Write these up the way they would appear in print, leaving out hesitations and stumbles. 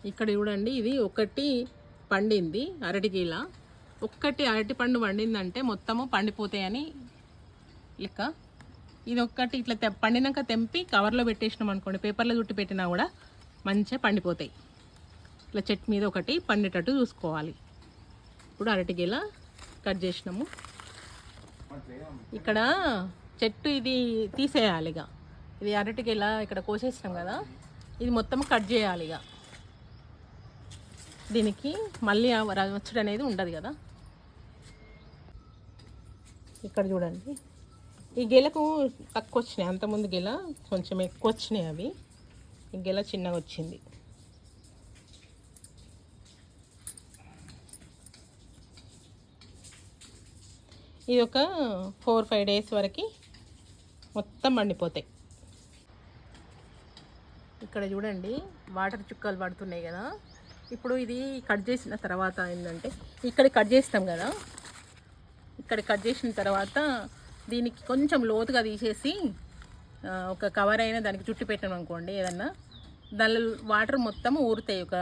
ఇక్కడ చూడండి, ఇది ఒకటి పండింది అరటిగీల. ఒక్కటి అరటి పండు పండిందంటే మొత్తము పండిపోతాయని లెక్క. ఇది ఒక్కటి ఇట్లా పండినాక తెంపి కవర్లో పెట్టేసినాం అనుకోండి, పేపర్లో చుట్టి పెట్టినా కూడా మంచిగా పండిపోతాయి. ఇట్లా చెట్టు మీద ఒకటి పండేటట్టు చూసుకోవాలి. ఇప్పుడు అరటిగీల కట్ చేసినాము. ఇక్కడ చెట్టు ఇది తీసేయాలి. ఇక ఇది అరటిగీల ఇక్కడ కోసేసినాం కదా, ఇది మొత్తం కట్ చేయాలి. ఇక దీనికి మళ్ళీ వచ్చుడు అనేది ఉండదు కదా. ఇక్కడ చూడండి, ఈ గెలకు తక్కువ వచ్చినాయి, అంతకుముందు గెల కొంచెం ఎక్కువ వచ్చినాయి. అవి ఈ గెల చిన్నగా వచ్చింది. ఇది ఒక 4-5 డేస్ వరకు మొత్తం పండిపోతాయి. ఇక్కడ చూడండి, వాటర్ చుక్కలు పడుతున్నాయి కదా. ఇప్పుడు ఇది కట్ చేసిన తర్వాత ఏంటంటే, ఇక్కడ కట్ చేస్తాం కదా, ఇక్కడ కట్ చేసిన తర్వాత దీనికి కొంచెం లోతుగా తీసేసి ఒక కవర్ అయినా దానికి చుట్టి పెట్టాం అనుకోండి ఏదన్నా, దానిలో వాటర్ మొత్తం ఊరుతాయి ఒక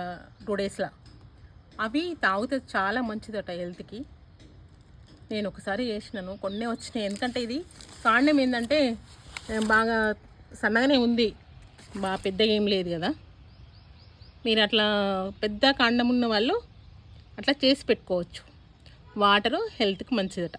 2 డేస్లో. అవి తాగితే చాలా మంచిదట హెల్త్కి. నేను ఒకసారి చేసినాను, కొన్ని వచ్చినాయి. ఎందుకంటే ఇది కాండం ఏంటంటే బాగా సన్నగానే ఉంది, బాగా పెద్దగా ఏం లేదు కదా. మీరు అట్లా పెద్ద కాండం ఉన్న వాళ్ళు అట్లా చేసి పెట్టుకోవచ్చు. వాటరు హెల్త్కి మంచిదట.